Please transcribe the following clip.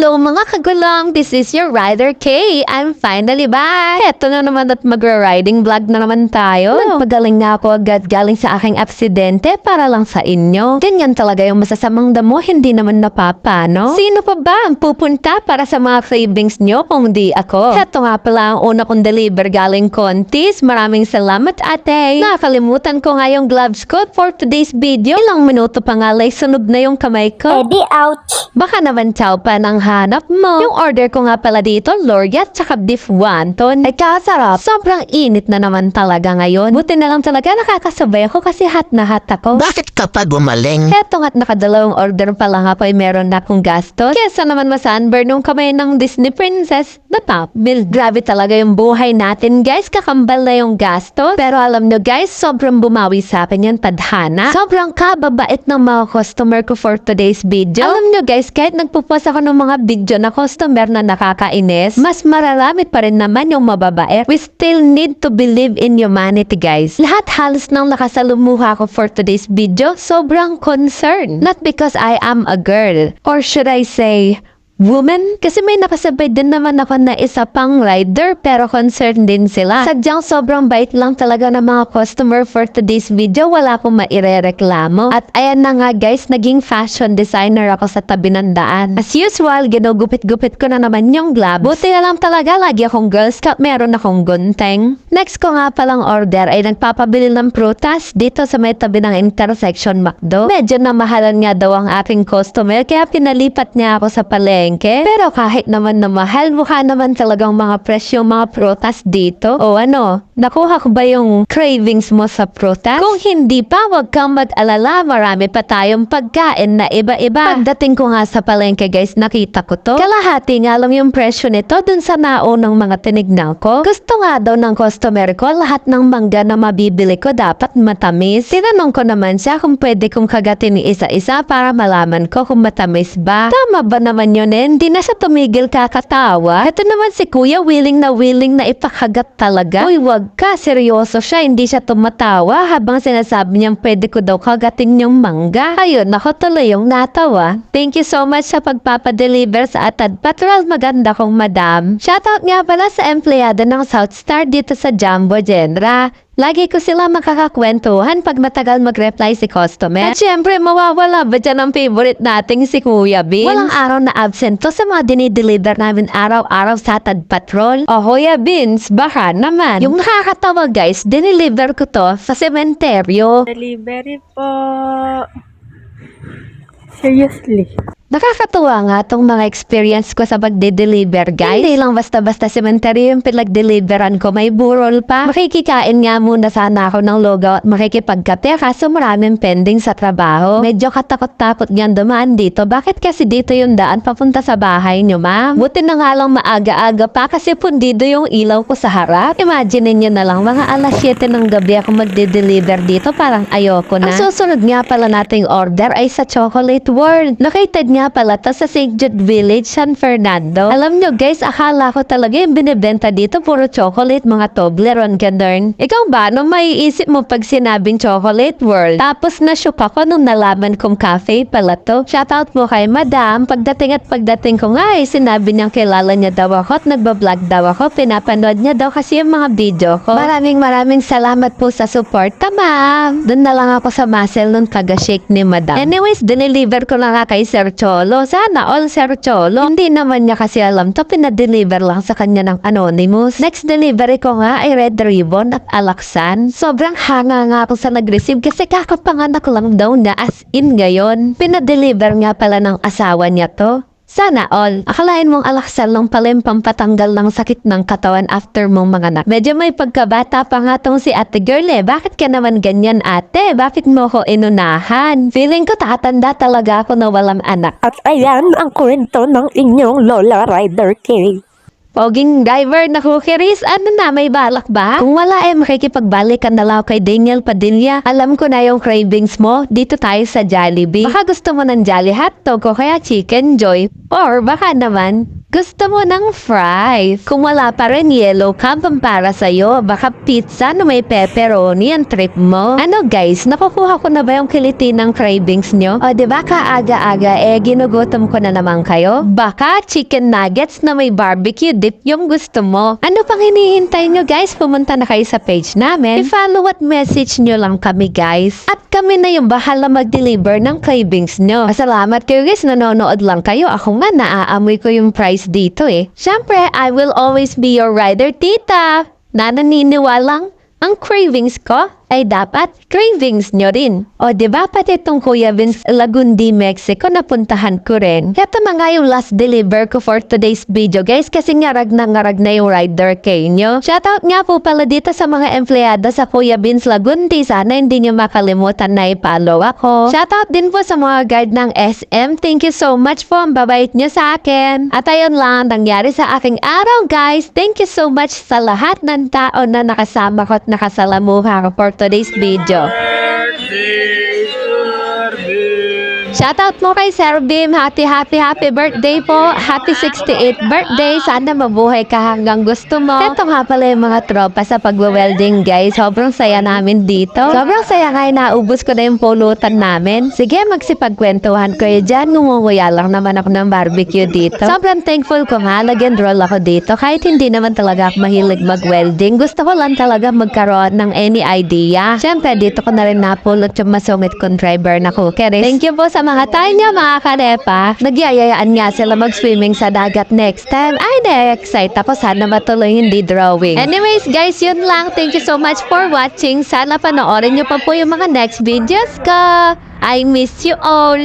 Hello mga kagulang! This is your Rider K. I'm finally back! Eto na naman at magra-riding vlog na naman tayo. Nagpagaling na ako agad galing sa aking aksidente para lang sa inyo. Ganyan talaga yung masasamang damo, hindi naman napapano. Sino pa ba ang pupunta para sa mga cravings nyo kung di ako? Eto nga pala ang una kong deliver galing Contis. Maraming salamat ate! Nakalimutan ko nga yung gloves ko for today's video. Ilang minuto pa nga lay sunog na yung kamay ko. Eddie, ouch! Baka naman chow pa ng hanap mo. Yung order ko nga pala dito, Loria tsaka beef wonton. Ay kasarap. Sobrang init na naman talaga ngayon. Buti na lang talaga nakakasabay ako kasi hot na hot ako. Bakit ka pa gumaling? Eto nga't nakadalawang order pa lang ako ay meron na akong gastos. Kesa naman masunburn yung kamay ng Disney princess na top milk. Grabe talaga yung buhay natin guys. Kakambal na yung gastos. Pero alam nyo guys, sobrang bumawi sa akin yan tadhana. Sobrang kababait ng mga customer ko for today's video. Alam nyo guys, kahit nagpupost ako ng mga video na customer na nakakainis, mas mararamit pa rin naman yung mababait. We still need to believe in humanity guys. Lahat halos nang nakasalumuha ko for today's video, sobrang concerned. Not because I am a girl, or should I say, woman? Kasi may nakasabay din naman ako na isa pang rider pero concerned din sila. Sadyang sobrang bait lang talaga ng mga customer for today's video. Wala akong mairereklamo. At ayan na nga guys, naging fashion designer ako sa tabi ng daan. As usual, ginugupit-gupit ko na naman yung gloves. Buti na lang talaga, lagi akong Girl Scout, meron akong gunting. Next ko nga palang order ay nagpapabili ng prutas dito sa may tabi ng intersection McDo. Medyo namahalan nga daw ang aking customer kaya pinalipat niya ako sa palengke. Pero kahit naman na mahal, mukha naman talagang mga presyo mga prutas dito. O ano, nakuha ko ba yung cravings mo sa prutas? Kung hindi pa, wag kang mag-alala, marami pa tayong pagkain na iba-iba. Pagdating ko nga sa palengke guys, nakita ko to. Kalahati nga lang yung presyo nito dun sa naunang mga tinignan ko. Gusto nga daw ng customer ko, lahat ng mangga na mabibili ko dapat matamis. Tinanong ko naman siya kung pwede kong kagatin isa-isa para malaman ko kung matamis ba. Tama ba naman yun? Hindi na siya tumigil kakatawa. Ito naman si kuya willing na ipakagat talaga. Uy, wag ka, seryoso siya, hindi siya tumatawa habang sinasabi niyang pwede ko daw kagatin yung mangga. Ayun, ako tuloy yung natawa. Thank you so much sa pagpapadeliver sa Atad Patrol. Maganda kong madam. Shoutout nga pala sa empleyado ng South Star dito sa Jumbo Genera. Lagi ko sila makakakwentuhan pag matagal mag-reply si customer. At syempre, mawawala ba dyan ang favorite nating si Kuya Beans? Walang araw na absent to sa mga dinideliver namin araw-araw sa Tad Patrol. O Kuya Beans, baka naman. Yung nakakatawa guys, dinideliver ko to sa sementeryo. Delivery po. Seriously. Nakakatuwa nga tong mga experience ko sa pagde-deliver guys. Hindi lang basta-basta cemetery yung pinag-deliveran ko, may burol pa. Makikikain nga muna sana ako ng logo at makikipagkape kaso maraming pending sa trabaho. Medyo katakot-takot niyan dumaan dito. Bakit kasi dito yung daan papunta sa bahay nyo ma'am? Buti na nga lang maaga-aga pa kasi pundido yung ilaw ko sa harap. Imagine niyo na lang mga alas 7 ng gabi ako magde-deliver dito, parang ayoko na. Ang susunod nga pala nating order ay sa Chocolate World. Located nga pala to sa St. Jude Village, San Fernando. Alam nyo guys, akala ko talaga yung binibenta dito puro chocolate, mga Toblerone, ganun. Ikaw ba, ano maiisip mo pag sinabing Chocolate World? Tapos na-shock ako nung nalaman kong cafe pala to. Shoutout mo kay madam. Pagdating ko nga sinabi niyang kilala niya daw ako at nagbablog daw ako. Pinapanood niya daw kasi yung mga video ko. Maraming salamat po sa support, ma'am. Doon na lang ako sa muscle nung taga-shake ni madam. Anyways, dineliver ko lang kay Sir Cholo. Sana all Sir Cholo. Hindi naman niya kasi alam to, pinadeliver lang sa kanya ng Anonymous. Next delivery ko nga ay Red Ribbon at Alaksan. Sobrang hanga nga ako sa nag-receive kasi kakapanganak lang daw na as in ngayon. Pinadeliver nga pala ng asawa niya to. Sana all. Akalain mong Alaksan lang pala yung pampatanggal ng sakit ng katawan after mong manganak. Medyo may pagkabata pa nga tong si ate girl eh. Bakit ka naman ganyan ate? Bakit mo ko inunahan? Feeling ko tatanda talaga ako na walang anak. At ayan ang kwento ng inyong Lola Rider K. Poging driver na kukiris, ano na, may balak ba? Kung wala makikipagbalikan na lang kay Daniel Padilla. Alam ko na yung cravings mo, dito tayo sa Jollibee. Baka gusto mo ng Jolly Hotdog o kaya Chicken Joy. Or baka naman, Gusto mo ng fries? Kung wala pa rin yellow cam para sa'yo, baka pizza na may pepperoni ang trip mo. Ano guys, nakukuha ko na ba yung kiliti ng cravings nyo? O diba kaaga-aga ginugutom ko na naman kayo? Baka chicken nuggets na may barbecue dip yung gusto mo. Ano pang hinihintay nyo guys? Pumunta na kayo sa page namin. I-follow at message nyo lang kami guys. At kami na yung bahala mag-deliver ng cravings nyo. Salamat kayo guys, nanonood lang kayo. Ako nga naaamoy ko yung price dito eh. Siyempre, I will always be your rider, tita. Naniniwalang ang cravings ko ay dapat cravings nyo rin. O diba pati itong Kuya Vince Lagundi, Mexico, napuntahan ko rin. Ito mga yung last deliver ko for today's video guys kasi ngarag na yung rider kay nyo. Shoutout nga po pala dito sa mga empleyado sa Kuya Vince Lagundi. Sana hindi nyo makalimutan na i-follow ako. Shoutout din po sa mga guard ng SM. Thank you so much po. Ang babait nyo sa akin. At ayun lang nangyari sa aking araw guys. Thank you so much sa lahat ng tao na nakasama ko at nakasalamuha ko for today's video. Shoutout mo kay Sir Bim. Happy birthday po. Happy 68th birthday. Sana mabuhay ka hanggang gusto mo. Ito nga pala yung mga tropa sa pagwe-welding guys. Sobrang saya namin dito. Sobrang saya nga naubos ko na yung pulutan namin. Sige, magsipagkwentuhan kayo dyan. Ngumunguya lang naman ako ng barbecue dito. Sobrang thankful ko nga. Nag-enroll ako dito. Kahit hindi naman talaga ako mahilig mag-welding. Gusto ko lang talaga magkaroon ng any idea. Siyempre, dito ko na rin napulot yung masungit kong driver na cookery. Thank you po sa mga tayo niya mga karepa. Nagyayayaan nga sila mag-swimming sa dagat next time. Ay, na-excite ako. Sana matuloy hindi drawing. Anyways, guys, yun lang. Thank you so much for watching. Sana panoorin niyo pa po yung mga next videos ko. I miss you all.